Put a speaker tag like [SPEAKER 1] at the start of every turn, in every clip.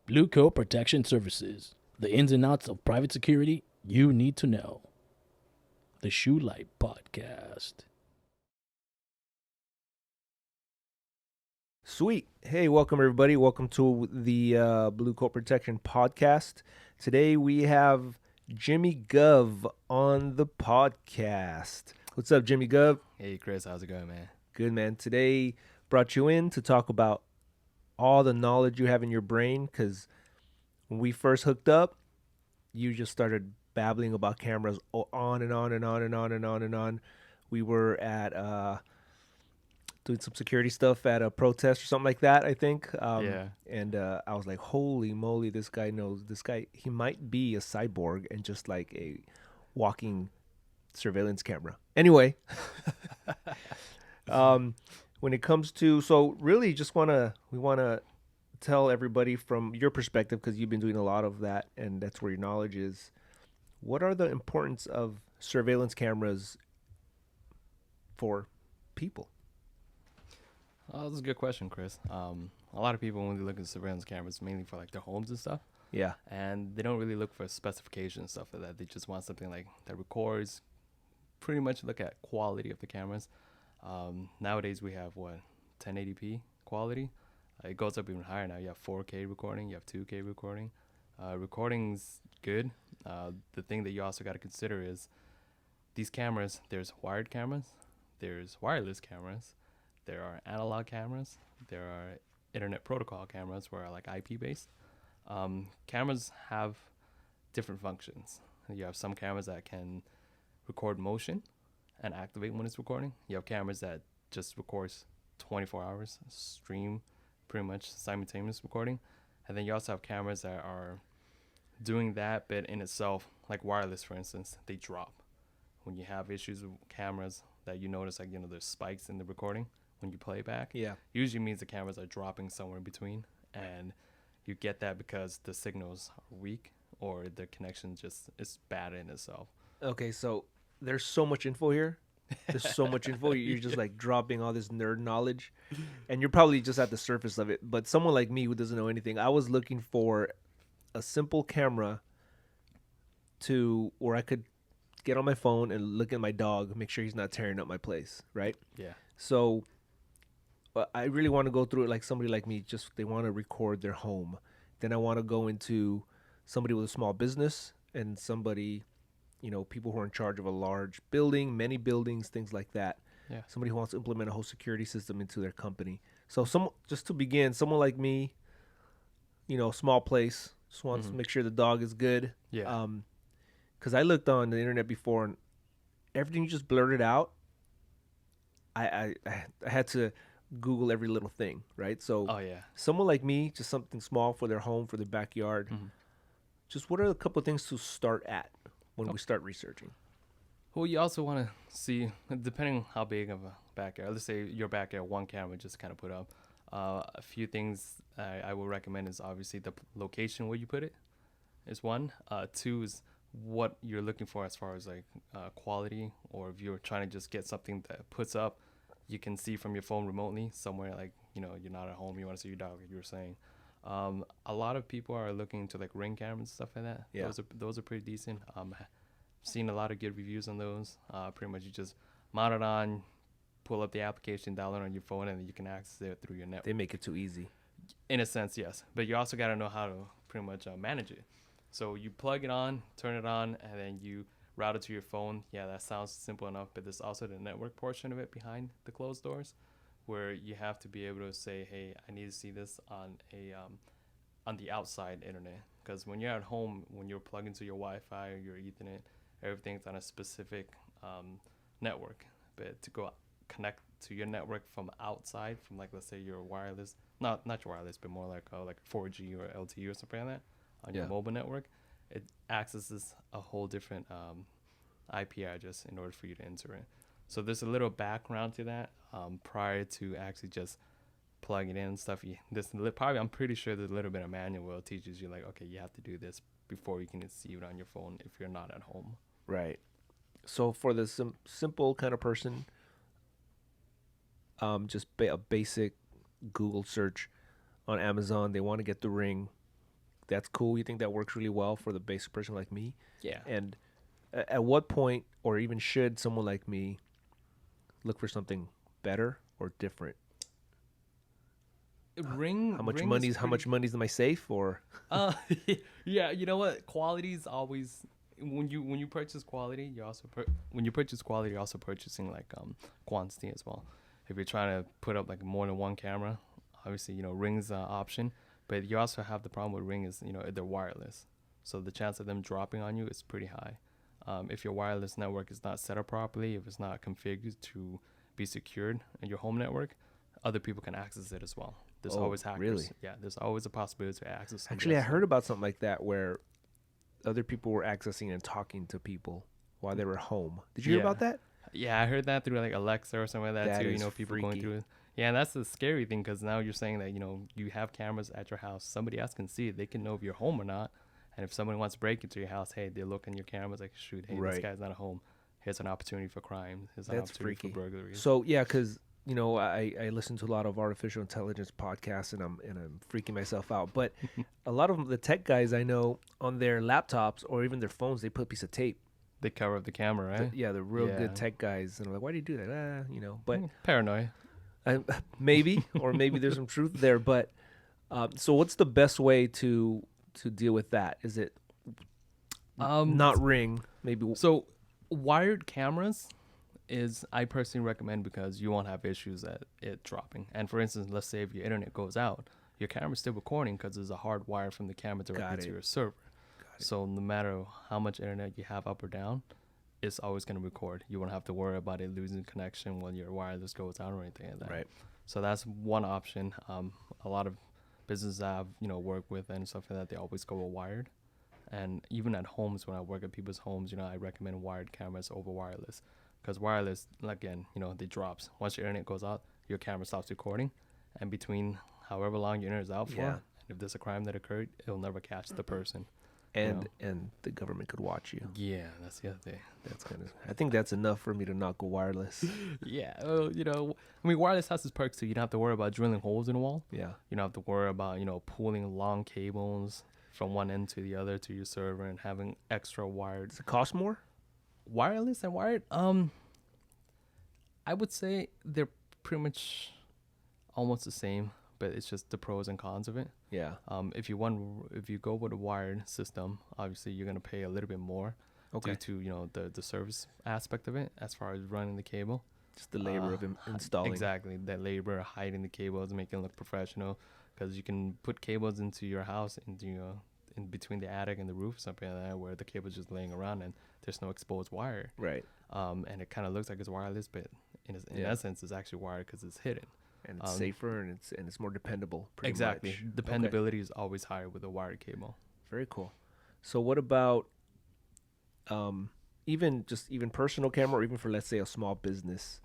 [SPEAKER 1] Bluecoat Protection Services. The ins and outs of private security you need to know. The Shoe Light Podcast.
[SPEAKER 2] Sweet. Hey, welcome everybody. Welcome to the Blue Coat Protection Podcast. Today we have Jimmy Gov on the podcast. What's up, Jimmy Gov?
[SPEAKER 3] Hey Chris, how's it going, man?
[SPEAKER 2] Good, man. Today brought you in to talk about all the knowledge you have in your brain, because when we first hooked up, you just started babbling about cameras on and on and on and on and on and on. We were at doing some security stuff at a protest or something like that, I think.
[SPEAKER 3] Yeah.
[SPEAKER 2] And I was like, holy moly, this guy knows. This guy, he might be a cyborg and just like a walking surveillance camera. Anyway, when it comes to, so really we want to tell everybody from your perspective, because you've been doing a lot of that and that's where your knowledge is. What are the importance of surveillance cameras for people?
[SPEAKER 3] Oh, that's a good question, Chris. A lot of people, when they look at surveillance cameras, mainly for like their homes and stuff,
[SPEAKER 2] Yeah.
[SPEAKER 3] and they don't really look for specifications and stuff like that. They just want something like that records. Pretty much look at quality of the cameras. Nowadays we have 1080p quality. It goes up even higher now. You have 4K recording, you have 2K recording. Recording's good. The thing that you also got to consider is these cameras. There's wired cameras, there's wireless cameras, there are analog cameras, there are internet protocol cameras where are like IP based. Cameras have different functions. You have some cameras that can record motion and activate when it's recording. You have cameras that just records 24 hours, stream pretty much simultaneous recording. And then you also have cameras that are doing that, but in itself, like wireless, for instance, they drop. When you have issues with cameras that you notice, like, there's spikes in the recording when you play back.
[SPEAKER 2] Yeah.
[SPEAKER 3] Usually means the cameras are dropping somewhere in between. And you get that because the signals are weak or the connection just is bad in itself.
[SPEAKER 2] Okay, so there's so much info here. There's so much info. You're just like dropping all this nerd knowledge, and you're probably just at the surface of it. But someone like me who doesn't know anything, I was looking for a simple camera to where I could get on my phone and look at my dog, make sure he's not tearing up my place, right?
[SPEAKER 3] Yeah.
[SPEAKER 2] So I really want to go through it like somebody like me, just they want to record their home. Then I want to go into somebody with a small business and somebody, people who are in charge of a large building, many buildings, things like that.
[SPEAKER 3] Yeah.
[SPEAKER 2] Somebody who wants to implement a whole security system into their company. So just to begin, someone like me, small place, just wants to make sure the dog is good.
[SPEAKER 3] Yeah.
[SPEAKER 2] Because I looked on the internet before and everything you just blurted out, I had to Google every little thing, right? So
[SPEAKER 3] Oh, yeah.
[SPEAKER 2] someone like me, just something small for their home, for their backyard. Just what are a couple of things to start at when we start researching?
[SPEAKER 3] Well, you also want to see, depending on how big of a backyard, let's say your backyard, one camera just kind of put up. A few things I would recommend is obviously the location where you put it is one. Two is what you're looking for as far as like quality, or if you're trying to just get something that puts up, you can see from your phone remotely somewhere, like, you're not at home, you want to see your dog, like you were saying. A lot of people are looking into like Ring cameras and stuff like that.
[SPEAKER 2] Yeah.
[SPEAKER 3] Those are pretty decent. Seen a lot of good reviews on those. Pretty much you just mount it on, pull up the application, download it on your phone, and then you can access it through your network.
[SPEAKER 2] They make it too easy.
[SPEAKER 3] In a sense, yes. But you also got to know how to pretty much manage it. So you plug it on, turn it on, and then you route it to your phone. Yeah, that sounds simple enough, but there's also the network portion of it behind the closed doors, where you have to be able to say, hey, I need to see this on on the outside internet. Because when you're at home, when you're plugged into your Wi-Fi or your Ethernet, everything's on a specific network. But to go connect to your network from outside, from like, let's say your wireless, not your wireless, but more like 4G or LTE or something like that on your mobile network, it accesses a whole different IP address in order for you to enter it. So there's a little background to that prior to actually just plugging in and stuff. Probably, I'm pretty sure there's a little bit of manual that teaches you like, okay, you have to do this before you can see it on your phone if you're not at home.
[SPEAKER 2] Right. So for the simple kind of person, just a basic Google search on Amazon, they want to get the Ring. that's cool. You think that works really well for the basic person like me.
[SPEAKER 3] Yeah.
[SPEAKER 2] And at what point, or even should someone like me look for something better or different?
[SPEAKER 3] Ring.
[SPEAKER 2] How much
[SPEAKER 3] Ring
[SPEAKER 2] money's
[SPEAKER 3] is
[SPEAKER 2] how much money's in my safe? Or
[SPEAKER 3] Uh, yeah, you know what? Quality is always when you purchase quality, you also when you purchase quality, you're also purchasing like quantity as well. If you're trying to put up like more than one camera, obviously Ring's an option, but you also have the problem with Ring is they're wireless, so the chance of them dropping on you is pretty high. If your wireless network is not set up properly, if it's not configured to be secured in your home network, other people can access it as well. There's
[SPEAKER 2] Oh,
[SPEAKER 3] always hackers.
[SPEAKER 2] really?
[SPEAKER 3] Yeah, there's always a possibility to access.
[SPEAKER 2] actually, I heard about something like that where other people were accessing and talking to people while they were home. Did you hear about that?
[SPEAKER 3] Yeah, I heard that through like Alexa or something like that,
[SPEAKER 2] That
[SPEAKER 3] too.
[SPEAKER 2] is
[SPEAKER 3] People going
[SPEAKER 2] freaky.
[SPEAKER 3] through it. Yeah, and that's the scary thing because now you're saying that you have cameras at your house. Somebody else can see it. They can know if you're home or not. And if somebody wants to break into your house, hey, they look in your cameras like, shoot, hey, this
[SPEAKER 2] Right.
[SPEAKER 3] guy's not at home. Here's an opportunity for crime. Here's an
[SPEAKER 2] That's
[SPEAKER 3] opportunity
[SPEAKER 2] freaky.
[SPEAKER 3] for burglary.
[SPEAKER 2] So yeah, because I listen to a lot of artificial intelligence podcasts, and I'm freaking myself out. But a lot of the tech guys I know on their laptops or even their phones, they put a piece of tape.
[SPEAKER 3] They cover up the camera, right?
[SPEAKER 2] Yeah, the real
[SPEAKER 3] Yeah.
[SPEAKER 2] good tech guys, and I'm like, why do you do that? But
[SPEAKER 3] Paranoia.
[SPEAKER 2] maybe, or maybe there's some truth there. But so what's the best way to deal with that? Is it not Ring? Maybe
[SPEAKER 3] So wired cameras is I personally recommend because you won't have issues at it dropping. And for instance, let's say if your internet goes out, your camera's still recording because there's a hard wire from the camera directly to
[SPEAKER 2] it.
[SPEAKER 3] your server. So no matter how much internet you have up or down, it's always going to record. You won't have to worry about it losing connection when your wireless goes out or anything like that.
[SPEAKER 2] Right.
[SPEAKER 3] So that's one option. A lot of businesses I've worked with and stuff like that, they always go with wired. And even at homes, when I work at people's homes, I recommend wired cameras over wireless. Because wireless, again, they drops. Once your internet goes out, your camera stops recording. And between however long your internet is out for,
[SPEAKER 2] Yeah.
[SPEAKER 3] and if there's a crime that occurred, it'll never catch the person.
[SPEAKER 2] and the government could watch you.
[SPEAKER 3] Yeah, that's the other thing.
[SPEAKER 2] That's I think that's enough for me to not go wireless.
[SPEAKER 3] Yeah, well, wireless has its perks too. You don't have to worry about drilling holes in the wall.
[SPEAKER 2] Yeah.
[SPEAKER 3] You don't have to worry about, pulling long cables from one end to the other to your server and having extra wired.
[SPEAKER 2] Does it cost more?
[SPEAKER 3] Wireless and wired, I would say they're pretty much almost the same, but it's just the pros and cons of it.
[SPEAKER 2] Yeah.
[SPEAKER 3] If you go with a wired system, obviously you're gonna pay a little bit more due to the service aspect of it as far as running the cable.
[SPEAKER 2] Just the labor of installing.
[SPEAKER 3] Exactly, that labor, hiding the cables, making it look professional, because you can put cables into your house, in between the attic and the roof, something like that, where the cable's just laying around and there's no exposed wire.
[SPEAKER 2] Right.
[SPEAKER 3] And it kind of looks like it's wireless, but in essence, it's actually wired because it's hidden.
[SPEAKER 2] And it's safer and it's more dependable. Pretty
[SPEAKER 3] Exactly,
[SPEAKER 2] much.
[SPEAKER 3] dependability is always higher with a wired cable.
[SPEAKER 2] Very cool. So what about even personal camera, or even for, let's say, a small business?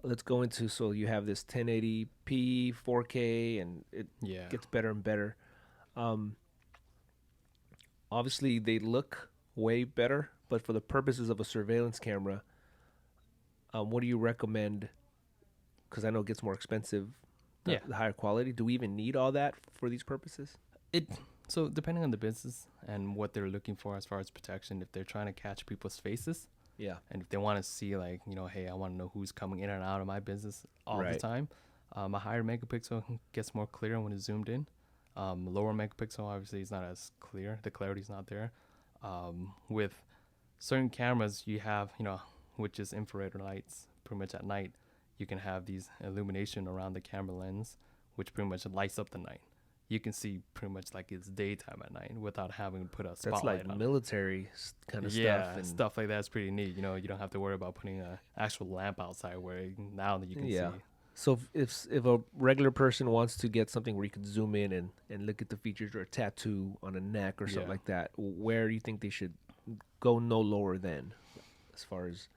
[SPEAKER 2] Let's go into, so you have this 1080p 4K, and it gets better and better. Obviously they look way better, but for the purposes of a surveillance camera, what do you recommend? Because I know it gets more expensive, the higher quality. Do we even need all that for these purposes?
[SPEAKER 3] So depending on the business and what they're looking for as far as protection, if they're trying to catch people's faces, and if they want to see, like, hey, I want to know who's coming in and out of my business all the time, a higher megapixel gets more clear when it's zoomed in. Lower megapixel, obviously, is not as clear. The clarity is not there. With certain cameras, you have, which is infrared lights, pretty much at night, you can have these illumination around the camera lens, which pretty much lights up the night. You can see pretty much like it's daytime at night without having to put a spotlight
[SPEAKER 2] That's like
[SPEAKER 3] on
[SPEAKER 2] military kind of stuff.
[SPEAKER 3] Yeah,
[SPEAKER 2] And
[SPEAKER 3] stuff like that's pretty neat. You don't have to worry about putting an actual lamp outside where now that you can see.
[SPEAKER 2] So if a regular person wants to get something where you could zoom in and look at the features, or a tattoo on a neck or something like that, where do you think they should go no lower than, as far as?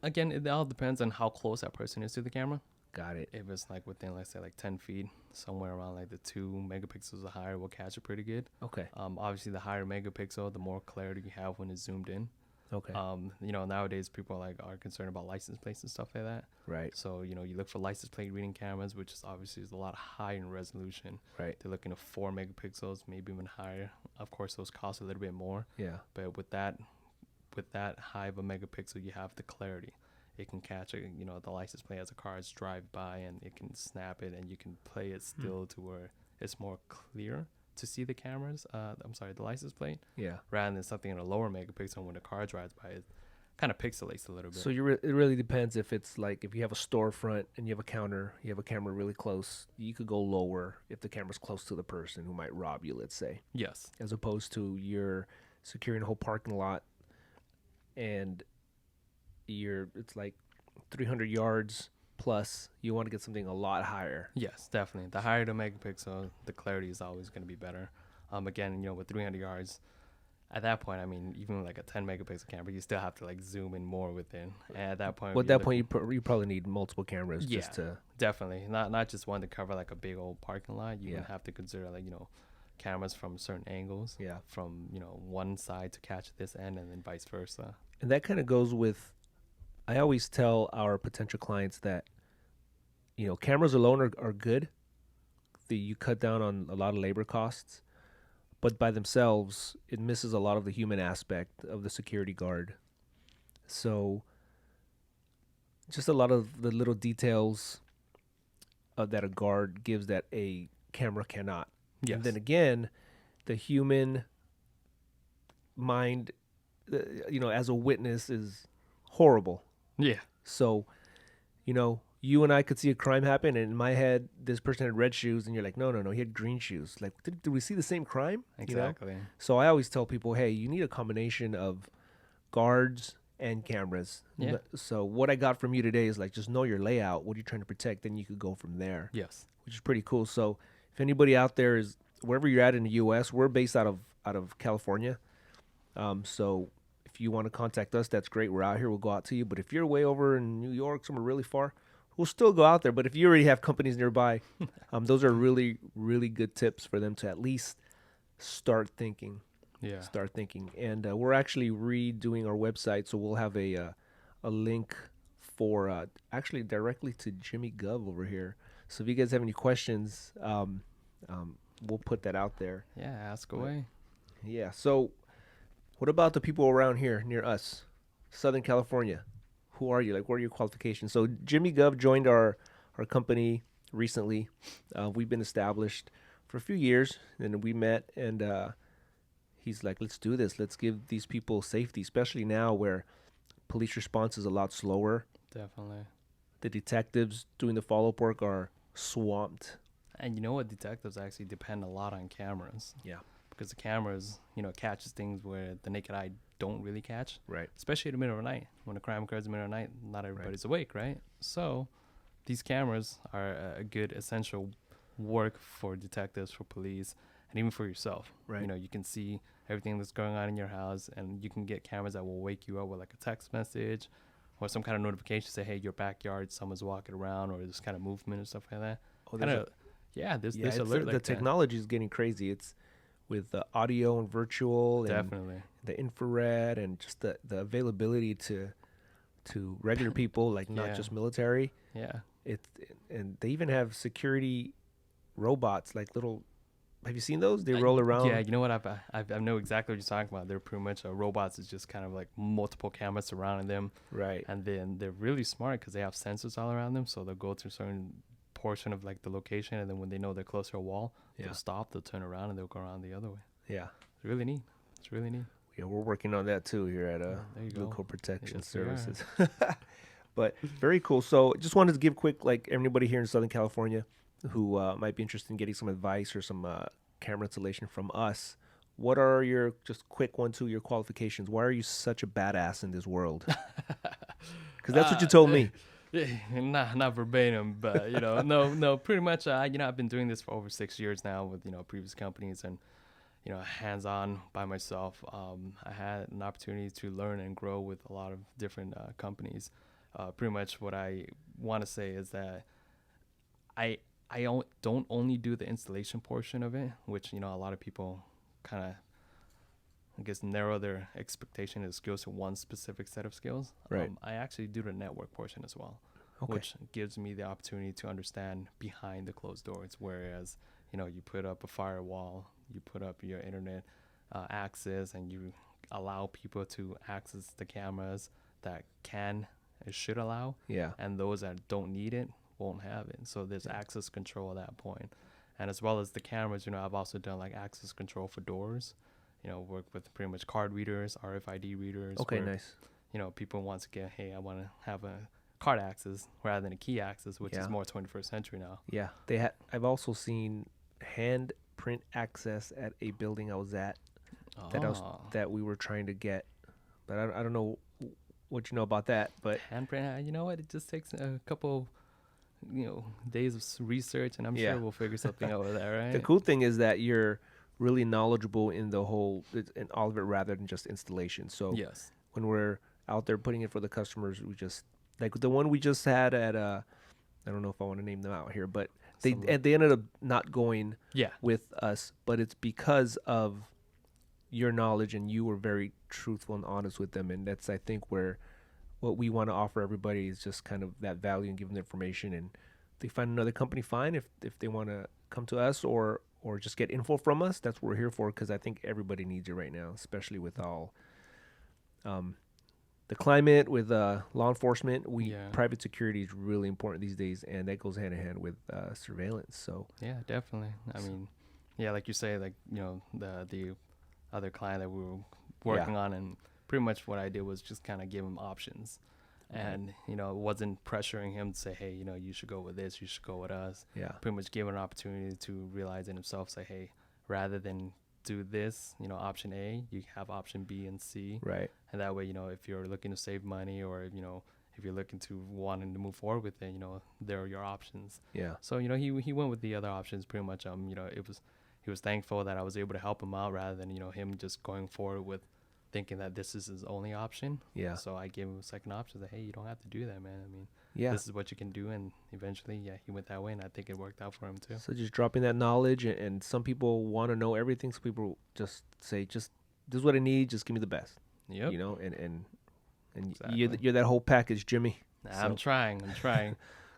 [SPEAKER 3] Again, it all depends on how close that person is to the camera.
[SPEAKER 2] Got it.
[SPEAKER 3] If it's like within, let's say, like 10 feet, somewhere around like the 2 megapixels or higher will catch it pretty good.
[SPEAKER 2] Okay.
[SPEAKER 3] Obviously, the higher megapixel, the more clarity you have when it's zoomed in.
[SPEAKER 2] Okay.
[SPEAKER 3] Nowadays people are concerned about license plates and stuff like that.
[SPEAKER 2] Right.
[SPEAKER 3] So, you look for license plate reading cameras, which is obviously is a lot higher in resolution.
[SPEAKER 2] Right.
[SPEAKER 3] They're looking at 4 megapixels, maybe even higher. Of course, those cost a little bit more.
[SPEAKER 2] Yeah.
[SPEAKER 3] But with that high of a megapixel, you have the clarity. It can catch the license plate as a car is drive by, and it can snap it, and you can play it still to where it's more clear to see the cameras. The license plate.
[SPEAKER 2] Yeah.
[SPEAKER 3] Rather than something in a lower megapixel when the car drives by, it kind of pixelates a little bit.
[SPEAKER 2] So it really depends if it's like if you have a storefront and you have a counter, you have a camera really close, you could go lower if the camera's close to the person who might rob you, let's say,
[SPEAKER 3] Yes.
[SPEAKER 2] as opposed to you're securing a whole parking lot and it's like 300 yards plus. You want to get something a lot higher.
[SPEAKER 3] Yes, definitely. The higher the megapixel, the clarity is always going to be better. Again, with 300 yards, at that point, I mean, even like a 10 megapixel camera, you still have to like zoom in more within. And at that point,
[SPEAKER 2] Well, at that point, you probably need multiple cameras just to.
[SPEAKER 3] Definitely. Not just one to cover like a big old parking lot. You
[SPEAKER 2] Yeah.
[SPEAKER 3] have to consider cameras from certain angles.
[SPEAKER 2] Yeah.
[SPEAKER 3] From one side to catch this end, and then vice versa.
[SPEAKER 2] And that kind of goes with. I always tell our potential clients that, cameras alone are good. You cut down on a lot of labor costs, but by themselves, it misses a lot of the human aspect of the security guard. So, just a lot of the little details that a guard gives that a camera cannot.
[SPEAKER 3] Yes.
[SPEAKER 2] And then again, the human mind, as a witness is horrible.
[SPEAKER 3] Yeah.
[SPEAKER 2] So, you and I could see a crime happen, and in my head, this person had red shoes, and you're like, no, he had green shoes. Like, did we see the same crime?
[SPEAKER 3] Exactly.
[SPEAKER 2] So I always tell people, hey, you need a combination of guards and cameras.
[SPEAKER 3] Yeah.
[SPEAKER 2] So what I got from you today is like, just know your layout. What are you trying to protect? Then you could go from there.
[SPEAKER 3] Yes.
[SPEAKER 2] Which is pretty cool. So if anybody out there is wherever you're at in the U.S., we're based out of California. So if you want to contact us, that's great. We're out here. We'll go out to you. But if you're way over in New York, somewhere really far, we'll still go out there. But if you already have companies nearby, those are really, really good tips for them to at least start thinking.
[SPEAKER 3] Yeah.
[SPEAKER 2] And we're actually redoing our website, so we'll have a link for actually directly to Jimmy Gov over here. So if you guys have any questions, we'll put that out there.
[SPEAKER 3] Yeah. Ask away.
[SPEAKER 2] Yeah. So what about the people around here near us, Southern California? Who are you? Like, what are your qualifications? So Jimmy Gov joined our company recently. We've been established for a few years, and we met, and he's like, let's do this. Let's give these people safety, especially now where police response is a lot slower.
[SPEAKER 3] Definitely.
[SPEAKER 2] The detectives doing the follow-up work are swamped.
[SPEAKER 3] And you know what? Detectives actually depend a lot on cameras.
[SPEAKER 2] Yeah.
[SPEAKER 3] Because the cameras, catches things where the naked eye don't really catch.
[SPEAKER 2] Right.
[SPEAKER 3] Especially in the middle of the night. When a crime occurs in the middle of the night, not everybody's awake, right? So these cameras are a good essential work for detectives, for police, and even for yourself.
[SPEAKER 2] Right.
[SPEAKER 3] You can see everything that's going on in your house, and you can get cameras that will wake you up with like a text message or some kind of notification, say, hey, your backyard, someone's walking around, or this kind of movement or stuff like that.
[SPEAKER 2] Oh,
[SPEAKER 3] There's alert like
[SPEAKER 2] the technology is getting crazy. It's with the audio and virtual, and
[SPEAKER 3] definitely
[SPEAKER 2] the infrared, and just the availability to regular people, like not
[SPEAKER 3] Yeah.
[SPEAKER 2] just military.
[SPEAKER 3] Yeah.
[SPEAKER 2] And they even have security robots, like little. Have you seen those? They roll around.
[SPEAKER 3] Yeah, you know what? I know exactly what you're talking about. They're pretty much robots. It's just kind of like multiple cameras surrounding them.
[SPEAKER 2] Right.
[SPEAKER 3] And then they're really smart because they have sensors all around them. So they'll go to a certain portion of like the location, and then when they know they're close to a wall, they'll stop, they'll turn around, and they'll go around the other way.
[SPEAKER 2] Yeah.
[SPEAKER 3] It's really neat.
[SPEAKER 2] Yeah, we're working on that too here at
[SPEAKER 3] There you go.
[SPEAKER 2] Bluecoat Protection
[SPEAKER 3] Yes, we are.
[SPEAKER 2] Services. But very cool. So just wanted to give quick, like everybody here in Southern California who might be interested in getting some advice or some camera installation from us. What are your, just quick 1-2, your qualifications? Why are you such a badass in this world? Because that's what you told me.
[SPEAKER 3] Not verbatim, but no, pretty much. I've been doing this for over 6 years now with previous companies, and hands-on by myself. I had an opportunity to learn and grow with a lot of different companies. Pretty much what I want to say is that I don't only do the installation portion of it, which a lot of people kind of I guess, narrow their expectation of skills to one specific set of skills.
[SPEAKER 2] Right.
[SPEAKER 3] I actually do the network portion as well,
[SPEAKER 2] Okay.
[SPEAKER 3] which gives me the opportunity to understand behind the closed doors. Whereas, you put up a firewall, you put up your internet access, and you allow people to access the cameras that can and should allow,
[SPEAKER 2] Yeah.
[SPEAKER 3] and those that don't need it won't have it. So there's access control at that point. And as well as the cameras, I've also done like access control for doors. Work with pretty much card readers, RFID readers.
[SPEAKER 2] Okay,
[SPEAKER 3] where,
[SPEAKER 2] nice.
[SPEAKER 3] People want to get, hey, I want to have a card access rather than a key access, which
[SPEAKER 2] Yeah.
[SPEAKER 3] is more 21st century now.
[SPEAKER 2] Yeah, I've also seen hand print access at a building I was at that we were trying to get, but I don't know what you know about that. But
[SPEAKER 3] Handprint, you know what? It just takes a couple, days of research, and I'm
[SPEAKER 2] Yeah.
[SPEAKER 3] sure we'll figure something out with that, right?
[SPEAKER 2] the cool thing is that you're really knowledgeable in the whole, in all of it, rather than just installation. So
[SPEAKER 3] Yes.
[SPEAKER 2] when we're out there putting it for the customers, we just, like the one we just had at I don't know if I want to name them out here, but they ended up not going
[SPEAKER 3] Yeah.
[SPEAKER 2] with us, but it's because of your knowledge, and you were very truthful and honest with them. And that's, I think, where what we want to offer everybody is just kind of that value and give them the information. And if they find another company, fine. If they want to come to us or just get info from us, that's what we're here for, because I think everybody needs it right now, especially with all the climate, with law enforcement.
[SPEAKER 3] Yeah.
[SPEAKER 2] Private security is really important these days, and that goes hand in hand with surveillance. So
[SPEAKER 3] Yeah, definitely. I mean, yeah, like you say, like, the other client that we were working on, and pretty much what I did was just kind of give him options. And, it wasn't pressuring him to say, hey, you should go with this, you should go with us.
[SPEAKER 2] yeah,
[SPEAKER 3] Pretty much give him an opportunity to realize in himself, say, hey, rather than do this, option A, you have option B and C.
[SPEAKER 2] right.
[SPEAKER 3] And that way, if you're looking to save money, or, if you're looking to wanting to move forward with it, there are your options.
[SPEAKER 2] Yeah.
[SPEAKER 3] So, he went with the other options pretty much. He was thankful that I was able to help him out rather than, him just going forward with thinking that this is his only option.
[SPEAKER 2] Yeah.
[SPEAKER 3] So I gave him a second option that, hey, you don't have to do that, man. I mean,
[SPEAKER 2] Yeah.
[SPEAKER 3] this is what you can do. And eventually, he went that way, and I think it worked out for him too.
[SPEAKER 2] So just dropping that knowledge, and some people want to know everything. Some people just say, just this is what I need. Just give me the best.
[SPEAKER 3] Yep.
[SPEAKER 2] And
[SPEAKER 3] Exactly.
[SPEAKER 2] you're that whole package, Jimmy.
[SPEAKER 3] I'm trying.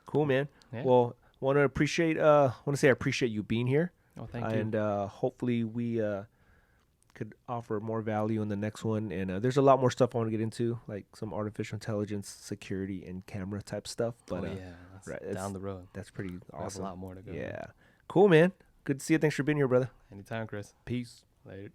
[SPEAKER 2] Cool, man.
[SPEAKER 3] Yeah.
[SPEAKER 2] Well, want to say I appreciate you being here.
[SPEAKER 3] Oh, thank you.
[SPEAKER 2] And hopefully we could offer more value in the next one. And there's a lot more stuff I want to get into, like some artificial intelligence, security, and camera type stuff. But
[SPEAKER 3] that's
[SPEAKER 2] right,
[SPEAKER 3] down the road.
[SPEAKER 2] that's pretty
[SPEAKER 3] We have
[SPEAKER 2] awesome.
[SPEAKER 3] a lot more to go.
[SPEAKER 2] Yeah. Cool, man. Good to see you. Thanks for being here, brother.
[SPEAKER 3] Anytime, Chris.
[SPEAKER 2] Peace.
[SPEAKER 3] Later.